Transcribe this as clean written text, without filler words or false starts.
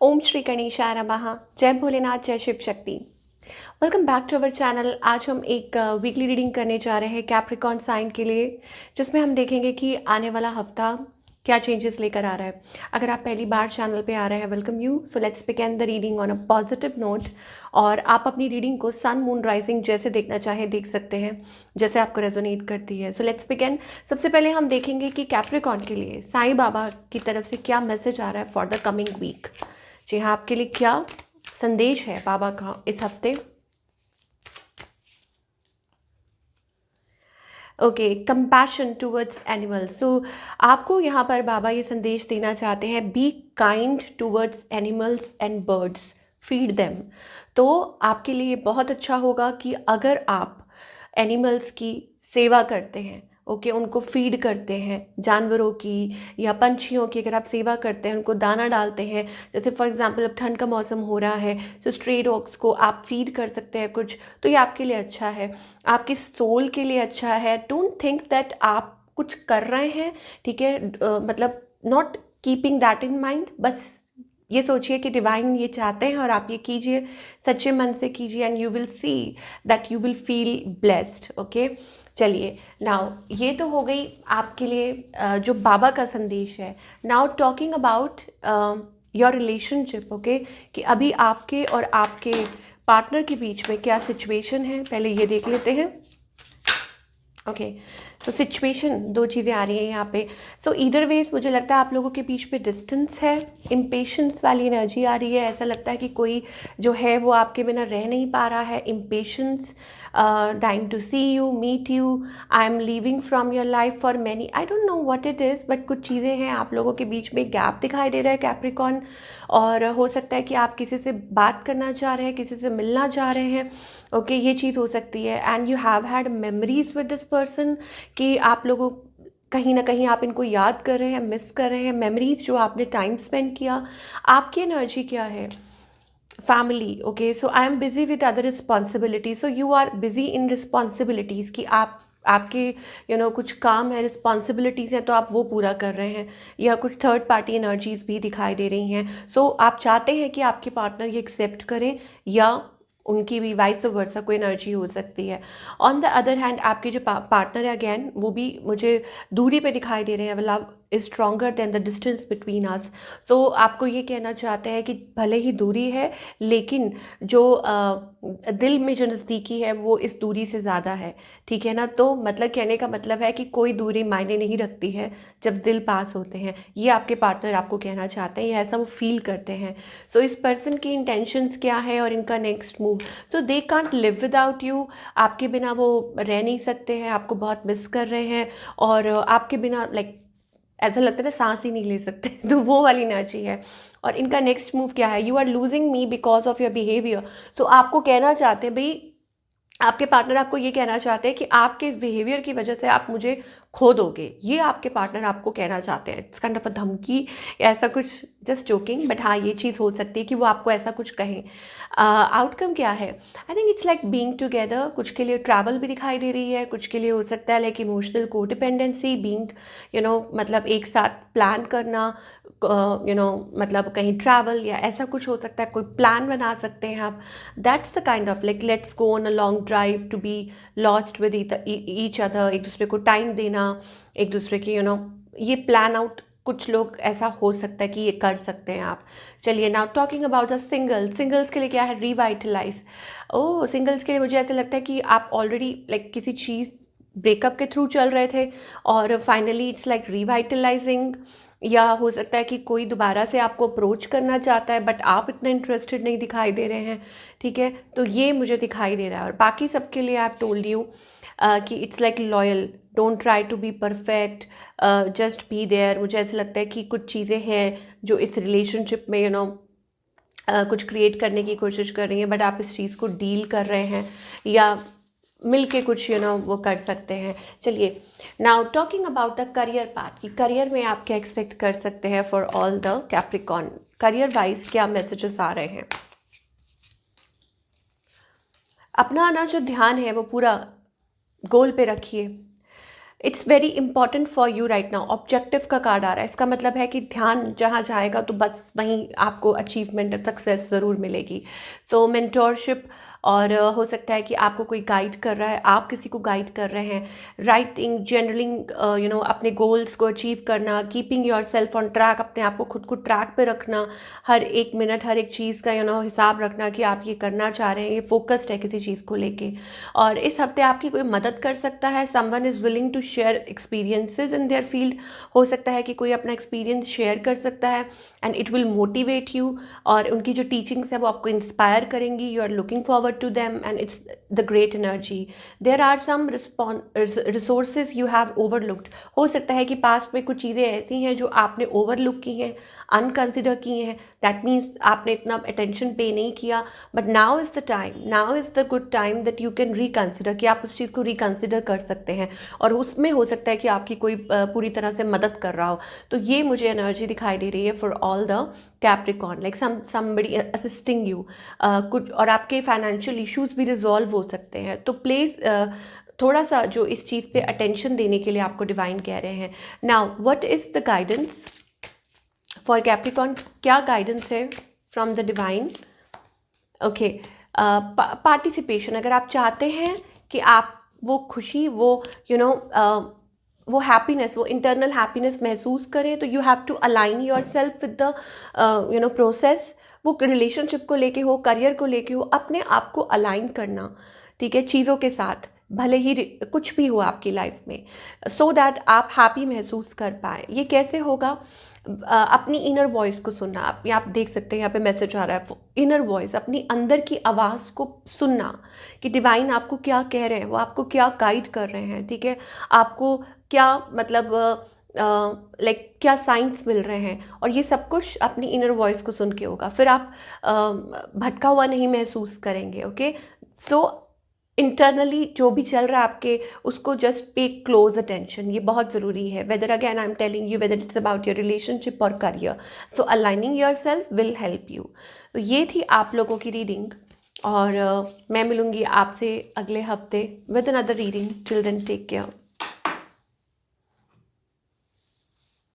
ओम श्री गणेशाय नमः। जय भोलेनाथ, जय Shiv Shakti. Welcome back to our channel. आज हम एक वीकली रीडिंग करने जा रहे हैं कैप्रिकॉर्न साइन के लिए, जिसमें हम देखेंगे कि आने वाला हफ्ता क्या चेंजेस लेकर आ रहा है। अगर आप पहली बार चैनल पे आ रहे हैं, welcome you. So let's begin the reading on a positive note. और आप अपनी रीडिंग को सन मून राइजिंग जैसे देखना चाहें देख सकते हैं, जैसे आपको रेजोनेट करती है। So let's begin. सबसे पहले हम देखेंगे कि कैप्रिकॉर्न के लिए साईं बाबा की तरफ से क्या मैसेज आ रहा है फॉर द कमिंग वीक। जी हाँ, आपके लिए क्या संदेश है बाबा का इस हफ्ते। Okay, compassion towards animals. So आपको यहाँ पर बाबा ये संदेश देना चाहते हैं, be kind towards animals and birds, feed them. तो आपके लिए बहुत अच्छा होगा कि अगर आप एनिमल्स की सेवा करते हैं, ओके, उनको फीड करते हैं, जानवरों की या पंछियों की अगर आप सेवा करते हैं, उनको दाना डालते हैं, जैसे फॉर एग्जांपल अब ठंड का मौसम हो रहा है तो स्ट्रे डॉग्स को आप फीड कर सकते हैं कुछ, तो ये आपके लिए अच्छा है, आपकी सोल के लिए अच्छा है। डोंट थिंक दैट आप कुछ कर रहे हैं, ठीक है, मतलब not keeping that in mind. बस ये सोचिए कि डिवाइन ये चाहते हैं और आप ये कीजिए, सच्चे मन से कीजिए, and you will see that you will feel blessed. Okay, चलिए, नाउ ये तो हो गई आपके लिए जो बाबा का संदेश है। Now talking about your relationship, okay, कि अभी आपके और आपके पार्टनर के बीच में क्या सिचुएशन है, पहले ये देख लेते हैं। ओके, तो सिचुएशन, दो चीज़ें आ रही हैं यहाँ पे। सो ईदर वेज मुझे लगता है आप लोगों के बीच में डिस्टेंस है, इम्पेशंस वाली एनर्जी आ रही है। ऐसा लगता है कि कोई जो है वो आपके बिना रह नहीं पा रहा है। Impatience, dying to see you, meet you, I am leaving from your life for many, I don't know what it is, but कुछ चीज़ें हैं आप लोगों के बीच में, गैप दिखाई दे रहा है कैप्रिकॉर्न। और हो सकता है कि आप किसी से बात करना चाह रहे हैं, किसी से मिलना चाह रहे हैं। ओके, ये चीज़ हो सकती है। And you have had memories with this person, कि आप लोगों कहीं ना कहीं आप इनको याद कर रहे हैं, मिस कर रहे हैं, मेमोरीज जो आपने टाइम स्पेंड किया। आपकी एनर्जी क्या है? Family, okay, so I am busy with other responsibilities. So you are busy in responsibilities, कि आप आपके कुछ काम है, रिस्पॉन्सिबिलिटीज़ हैं, तो आप वो पूरा कर रहे हैं, या कुछ थर्ड पार्टी एनर्जीज भी दिखाई दे रही हैं। सो आप चाहते हैं कि आपके पार्टनर ये एक्सेप्ट करें, या उनकी भी वाइस वर्सा कोई एनर्जी हो सकती है। ऑन द अदर हैंड आपके जो पार्टनर है, अगेन वो भी मुझे दूरी पे दिखाई दे रहे हैं। Love is stronger than the distance between us. So आपको ये कहना चाहते हैं कि भले ही दूरी है, लेकिन जो दिल में जो नज़दीकी है वो इस दूरी से ज़्यादा है, ठीक है ना। तो मतलब कहने का मतलब है कि कोई दूरी मायने नहीं रखती है जब दिल पास होते हैं। ये आपके पार्टनर आपको कहना चाहते हैं, या ऐसा वो फील करते हैं। सो इस पर्सन की इंटेंशंस क्या है और इनका नेक्स्ट मूव। तो they can't live without you, आपके बिना वो रह नहीं सकते हैं, आपको बहुत मिस कर रहे हैं, और आपके बिना लाइक ऐसा लगता है ना सांस ही नहीं ले सकते। तो वो वाली एनर्जी है। और इनका नेक्स्ट मूव क्या है? You are losing me because of your behaviour. So आपको कहना चाहते हैं भाई, आपके पार्टनर आपको ये कहना चाहते हैं कि आपके इस बिहेवियर की वजह से आप मुझे खो दोगे। ये आपके पार्टनर आपको कहना चाहते हैं। इट्स काइंड ऑफ अ धमकी या ऐसा कुछ, जस्ट जोकिंग, बट हाँ ये चीज़ हो सकती है कि वो आपको ऐसा कुछ कहें। आउटकम क्या है? I think it's like being together. कुछ के लिए ट्रैवल भी दिखाई दे रही है, कुछ के लिए हो सकता है लाइक इमोशनल कोडिपेंडेंसी, बीइंग मतलब एक साथ प्लान करना, मतलब कहीं ट्रैवल या ऐसा कुछ हो सकता है, कोई प्लान बना सकते हैं आप। That's the kind of like let's go on a long drive to be lost with each other, एक दूसरे को टाइम देना, एक दूसरे की ये प्लान आउट। कुछ लोग ऐसा हो सकता है कि ये कर सकते हैं आप। चलिए, now talking about the singles के लिए क्या है? रिवाइटलाइज। ओह, सिंगल्स के लिए मुझे ऐसा लगता है कि आप ऑलरेडी लाइक किसी चीज़ ब्रेकअप के थ्रू चल रहे थे, और फाइनली इट्स लाइक रिवाइटलाइजिंग। या हो सकता है कि कोई दोबारा से आपको अप्रोच करना चाहता है, बट आप इतना इंटरेस्टेड नहीं दिखाई दे रहे हैं, ठीक है। तो ये मुझे दिखाई दे रहा है। और बाकी सबके लिए आई टोल्ड यू कि it's like loyal, don't try to be perfect, just be there. मुझे ऐसा लगता है कि कुछ चीज़ें हैं जो इस रिलेशनशिप में कुछ क्रिएट करने की कोशिश कर रही हैं, बट आप इस चीज़ को डील कर रहे हैं, या मिल के कुछ वो कर सकते हैं। चलिए, now talking about the career part, कि करियर में आप क्या एक्सपेक्ट कर सकते हैं for all the Capricorn. Career wise क्या मैसेजेस आ रहे हैं? अपना ना जो ध्यान है वो पूरा गोल पे रखिए। It's very important for you right now. Objective का कार्ड आ रहा है, इसका मतलब है कि ध्यान जहाँ जाएगा तो बस वहीं आपको अचीवमेंट सक्सेस ज़रूर मिलेगी। सो मेंटोरशिप, और हो सकता है कि आपको कोई गाइड कर रहा है, आप किसी को गाइड कर रहे हैं। राइटिंग, जर्नलिंग, अपने गोल्स को अचीव करना, keeping your self on track, अपने आप को खुद को ट्रैक पे रखना, हर एक मिनट हर एक चीज़ का हिसाब रखना कि आप ये करना चाह रहे हैं, ये फोकस्ड है किसी चीज़ को लेके। और इस हफ्ते आपकी कोई मदद कर सकता है। Someone is willing to share experiences in their field. हो सकता है कि कोई अपना एक्सपीरियंस शेयर कर सकता है and it will motivate you, और उनकी जो टीचिंग्स है वो आपको इंस्पायर करेंगी। You are looking forward to them and it's the great energy. There are some resources you have overlooked. हो सकता है कि पास्ट में कुछ चीज़ें ऐसी हैं जो आपने ओवरलुक की हैं, अनकंसिडर की हैं। दैट मीन्स आपने इतना अटेंशन पे नहीं किया, but now is the time, now is the good time that you can reconsider, कि आप उस चीज़ को रिकंसिडर कर सकते हैं। और उसमें हो सकता है कि आपकी कोई पूरी तरह से मदद कर रहा हो। तो ये मुझे एनर्जी दिखाई दे रही है for all the Capricorn, like somebody assisting you कुछ, और आपके फाइनेंशियल इश्यूज भी रिजॉल्व हो सकते हैं। तो प्लीज़ थोड़ा सा जो इस चीज़ पे अटेंशन देने के लिए आपको डिवाइन कह रहे हैं। Now what is the guidance for Capricorn? क्या गाइडेंस है from the divine? Okay, participation. अगर आप चाहते हैं कि आप वो खुशी, वो वो हैप्पीनेस, वो इंटरनल हैप्पीनेस महसूस करें, तो you have to align yourself with the process. वो रिलेशनशिप को लेके हो, करियर को लेके हो, अपने आप को अलाइन करना, ठीक है, चीज़ों के साथ, भले ही कुछ भी हो आपकी लाइफ में, सो दैट आप हैप्पी महसूस कर पाए। ये कैसे होगा? अपनी इनर वॉइस को सुनना। आप देख सकते हैं यहाँ पे मैसेज आ रहा है, इनर वॉइस, अपनी अंदर की आवाज़ को सुनना कि डिवाइन आपको क्या कह रहे हैं, वो आपको क्या गाइड कर रहे हैं, ठीक है, आपको क्या मतलब लाइक क्या साइंस मिल रहे हैं। और ये सब कुछ अपनी इनर वॉइस को सुन के होगा, फिर आप भटका हुआ नहीं महसूस करेंगे। ओके, सो इंटरनली जो भी चल रहा है आपके, उसको जस्ट पे क्लोज अटेंशन, ये बहुत ज़रूरी है। Whether again I am telling you, whether it's about your relationship और career, so aligning yourself will help you. तो ये थी आप लोगों की रीडिंग, और मैं मिलूँगी आपसे अगले हफ्ते with another reading. Till then take care.